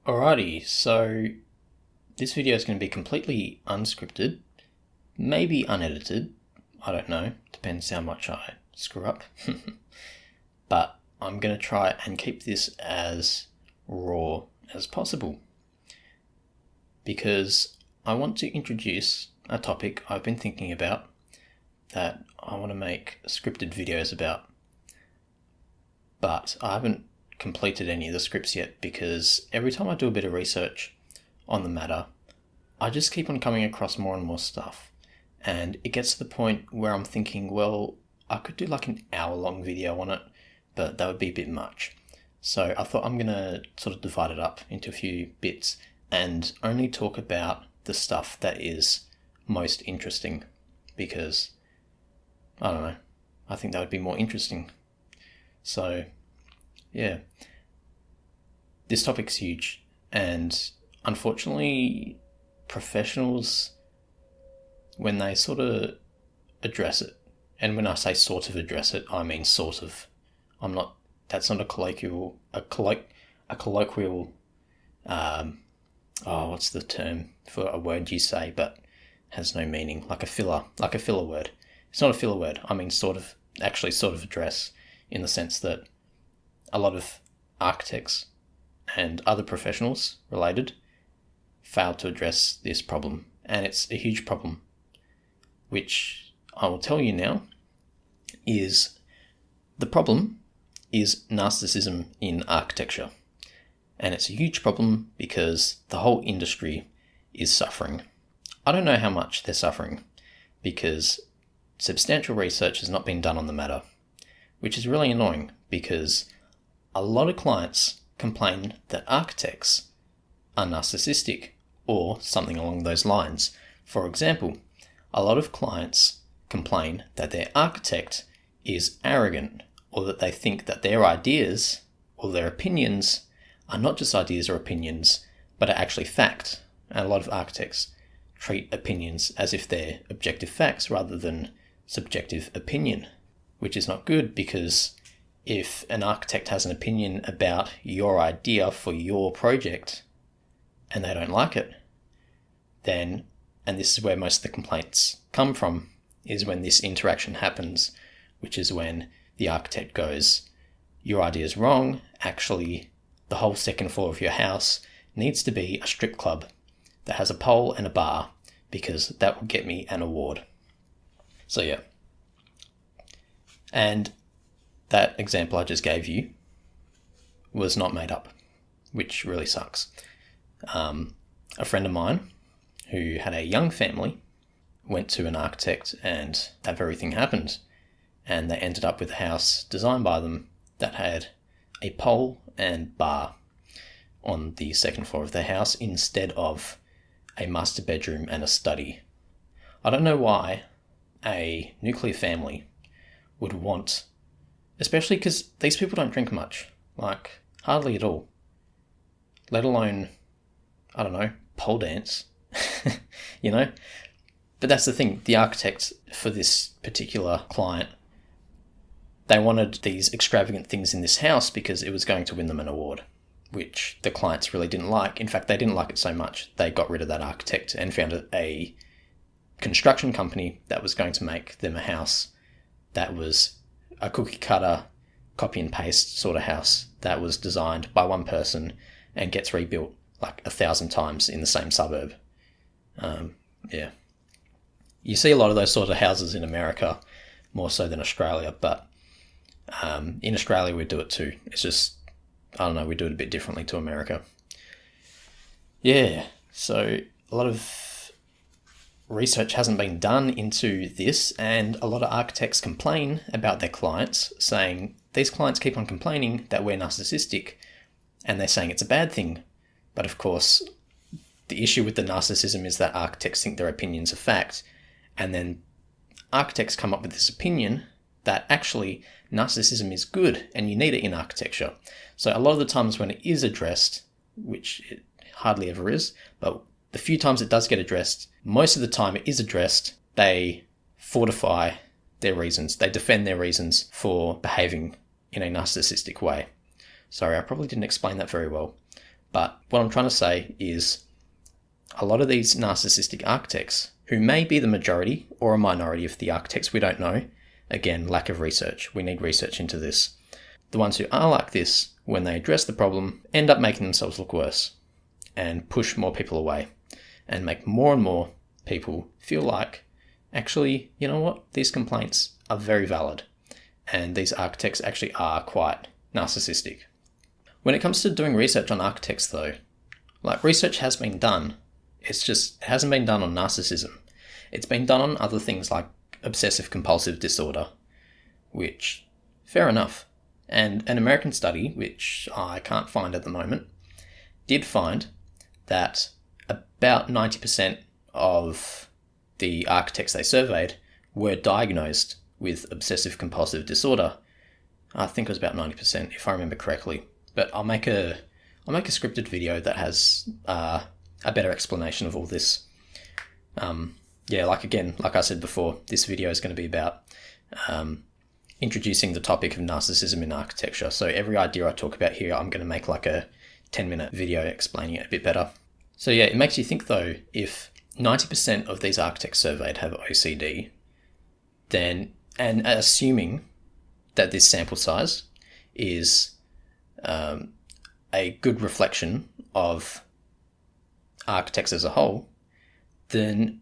Alrighty, so this video is going to be completely unscripted, maybe unedited, I don't know, depends how much I screw up. But I'm going to try and keep this as raw as possible because I want to introduce a topic I've been thinking about that I want to make scripted videos about. But I haven't completed any of the scripts yet because every time I do a bit of research on the matter, I just keep on coming across more and more stuff. And it gets to the point where I'm thinking, well, I could do like an hour-long video on it, but that would be a bit much. So I thought I'm going to sort of divide it up into a few bits and only talk about the stuff that is most interesting because, I don't know, I think that would be more interesting. So, yeah, this topic's huge, and unfortunately, professionals, when they sort of address it, and when I say sort of address it, I mean sort of. That's not a colloquial, what's the term for a word you say but has no meaning, like a filler word. It's not a filler word, I mean sort of address, in the sense that a lot of architects and other professionals related fail to address this problem. And it's a huge problem, which I will tell you now is the problem is narcissism in architecture. And it's a huge problem because the whole industry is suffering. I don't know how much they're suffering because substantial research has not been done on the matter, which is really annoying because a lot of clients complain that architects are narcissistic or something along those lines. For example, a lot of clients complain that their architect is arrogant, or that they think that their ideas or their opinions are not just ideas or opinions, but are actually fact. And a lot of architects treat opinions as if they're objective facts rather than subjective opinion, which is not good because if an architect has an opinion about your idea for your project and they don't like it, then, and this is where most of the complaints come from, is when this interaction happens, which is when the architect goes, your idea is wrong, actually the whole second floor of your house needs to be a strip club that has a pole and a bar because that will get me an award. So yeah. And that example I just gave you was not made up, which really sucks. A friend of mine who had a young family went to an architect and that very thing happened. And they ended up with a house designed by them that had a pole and bar on the second floor of their house instead of a master bedroom and a study. I don't know why a nuclear family would want, especially because these people don't drink much, like hardly at all, let alone, I don't know, pole dance, you know? But that's the thing, the architect for this particular client, they wanted these extravagant things in this house because it was going to win them an award, which the clients really didn't like. In fact, they didn't like it so much, they got rid of that architect and found a construction company that was going to make them a house that was a cookie cutter, copy and paste sort of house that was designed by one person and gets rebuilt like 1,000 times in the same suburb. Yeah. You see a lot of those sort of houses in America, more so than Australia, but in Australia we do it too. It's just, I don't know, we do it a bit differently to America. Yeah, so a lot of research hasn't been done into this, and a lot of architects complain about their clients, saying these clients keep on complaining that we're narcissistic, and they're saying it's a bad thing. But of course, the issue with the narcissism is that architects think their opinions are fact, and then architects come up with this opinion that actually narcissism is good and you need it in architecture. So a lot of the times when it is addressed, which it hardly ever is, but the few times it does get addressed, most of the time it is addressed, they fortify their reasons. They defend their reasons for behaving in a narcissistic way. Sorry, I probably didn't explain that very well. But what I'm trying to say is a lot of these narcissistic architects, who may be the majority or a minority of the architects, we don't know. Again, lack of research. We need research into this. The ones who are like this, when they address the problem, end up making themselves look worse and push more people away and make more and more people feel like, actually, you know what? These complaints are very valid and these architects actually are quite narcissistic. When it comes to doing research on architects though, like research has been done, it hasn't been done on narcissism. It's been done on other things like obsessive compulsive disorder, which, fair enough. And an American study, which I can't find at the moment, did find that about 90% of the architects they surveyed were diagnosed with obsessive compulsive disorder. I think it was about 90%, if I remember correctly. But I'll make a scripted video that has a better explanation of all this. Like I said before, this video is going to be about introducing the topic of narcissism in architecture. So every idea I talk about here, I'm going to make like a 10-minute video explaining it a bit better. So yeah, it makes you think though, if 90% of these architects surveyed have OCD, then, and assuming that this sample size is a good reflection of architects as a whole, then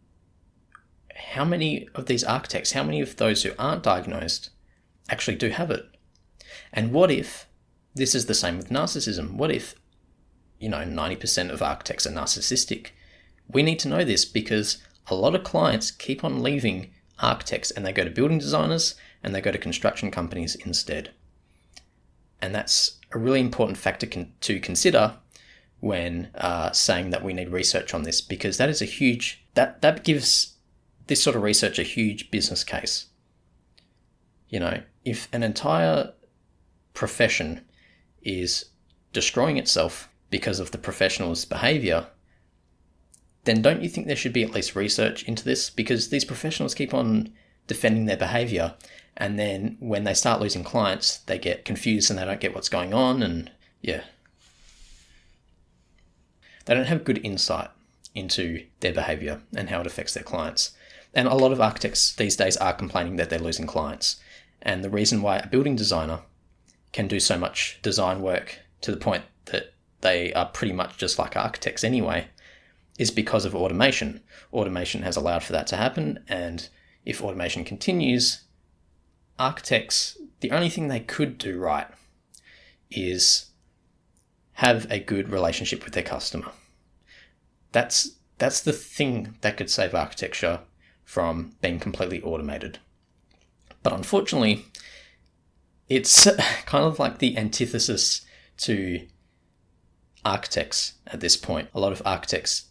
how many of these architects, how many of those who aren't diagnosed actually do have it? And what if this is the same with narcissism? What if, 90% of architects are narcissistic? We need to know this because a lot of clients keep on leaving architects and they go to building designers and they go to construction companies instead. And that's a really important factor to consider when saying that we need research on this, because that is a huge, that gives this sort of research a huge business case. If an entire profession is destroying itself because of the professional's behavior, then don't you think there should be at least research into this? Because these professionals keep on defending their behavior, and then when they start losing clients, they get confused and they don't get what's going on, and yeah. They don't have good insight into their behavior and how it affects their clients. And a lot of architects these days are complaining that they're losing clients. And the reason why a building designer can do so much design work to the point that they are pretty much just like architects anyway is because of automation. Automation has allowed for that to happen, and if automation continues, architects, the only thing they could do right is have a good relationship with their customer. That's the thing that could save architecture from being completely automated. But unfortunately, it's kind of like the antithesis to architects at this point. A lot of architects,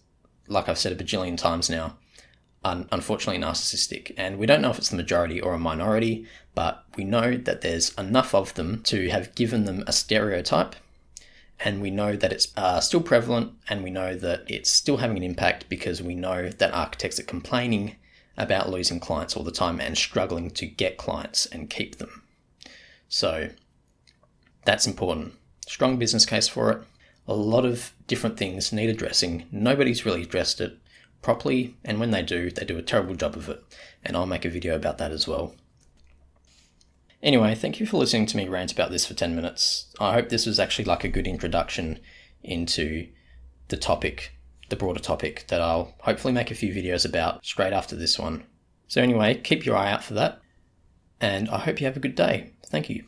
like I've said a bajillion times now, are unfortunately narcissistic. And we don't know if it's the majority or a minority, but we know that there's enough of them to have given them a stereotype. And we know that it's still prevalent, and we know that it's still having an impact because we know that architects are complaining about losing clients all the time and struggling to get clients and keep them. So that's important. Strong business case for it. A lot of different things need addressing. Nobody's really addressed it properly, and when they do a terrible job of it. And I'll make a video about that as well. Anyway, thank you for listening to me rant about this for 10 minutes. I hope this was actually like a good introduction into the topic, the broader topic that I'll hopefully make a few videos about straight after this one. So anyway, keep your eye out for that, and I hope you have a good day. Thank you.